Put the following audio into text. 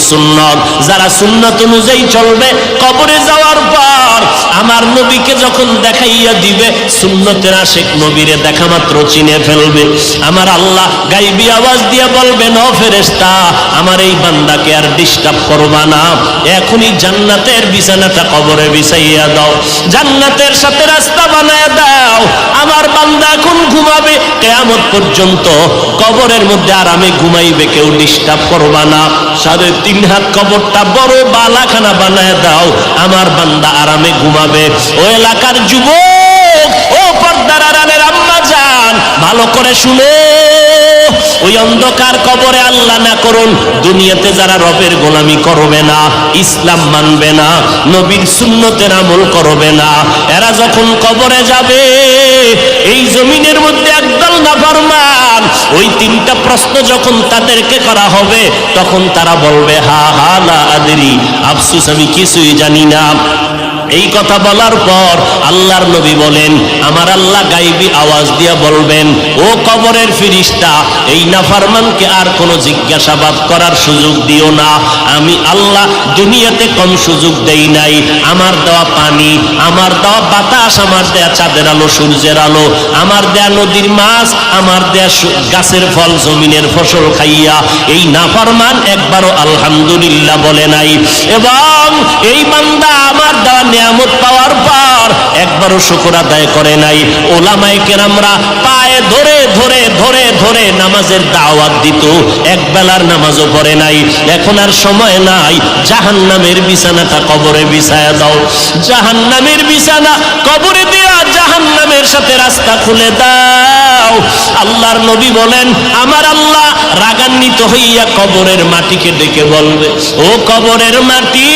সুন্নত। যারা সুন্নত অনুযায়ী চলবে কবরে যাওয়ার পর আমার নবীকে যখন দেখাইয়া দিবে, সুন্নতের আশিক নবীরে দেখা মাত্র চিনে ফেলবে। আমার আল্লাহ গাইবী আওয়াজ দিয়ে বলবেন, ও ফেরেশতা, আমার এই বান্দাকে আর ডিস্টার্ব করবা না, এখনই জান্নাতের বিছানাটা কবরে বিছাইয়া দাও, জান্নাতের সাথে রাস্তা বানায় দাও, আমার বান্দা এখন ঘুমাবে, কিয়ামত পর্যন্ত কবরের মধ্যে আরামে ঘুমাইবে, কেউ ডিস্টার্ব করবা না। 3.5 হাত কবরটা বড় বালাখানা বানায় দাও, আমার বান্দা আরামে ঘুমাবে। ও এলাকার যুবক, ও পর্দার আড়ালের আম্মা জান, ভালো করে শুনো, ওই অন্ধকার কবরে আল্লাহ না করুন দুনিয়াতে যারা রবের গোলামি করবে না, ইসলাম মানবে না, নবীর সুন্নতের আমল করবে না, এরা যখন কবরে যাবে, এই জমিনের মধ্যে একদল নাফরমান, ওই 3টা প্রশ্ন যখন তাদেরকে করা হবে, তখন তারা বলবে, হা হা লা আদরি, আফসোস আমি কিছুই জানি না। এই কথা বলার পর আল্লাহর নবী বলেন, আমার আল্লাহ গাইবী আওয়াজ দিয়া বলবেন, ও কবরের ফেরেশতা, এই নাফরমানকে আর কোনো জিজ্ঞাসাবাদ করার সুযোগ দিও না। আমি আল্লাহ দুনিয়াতে কম সুযোগ দেই নাই। আমার দেওয়া পানি, আমার দেওয়া বাতাস, আমার দেয়া চাঁদের আলো, সূর্যের আলো, আমার দেয়া নদীর মাছ, আমার দেয়া গাছের ফল, জমিনের ফসল খাইয়া এই নাফরমান একবারও আলহামদুলিল্লাহ বলে নাই। এবং এই বান্দা আমার দেওয়া নিয়ামত পাওয়ার পর একবারও শুকর আদায় করে নাই। ওলামায়ে কেরামরা পায়ে ধরে ধরে ধরে ধরে নামাজের দাওয়াত দিত, এক বেলার নামাজও পড়ে নাই। এখন আর সময় নাই, জাহান্নামের বিছানাটা কবরে বিছায়া দাও, জাহান্নামের বিছানা কবরে দিয়া জাহান্নামের সাথে রাস্তা খুলে দাও। আল্লাহর নবী বলেন, আমার আল্লাহ রাগান্বিত হইয়া কবরের মাটিকে ডেকে বলবে, ও কবরের মাটি,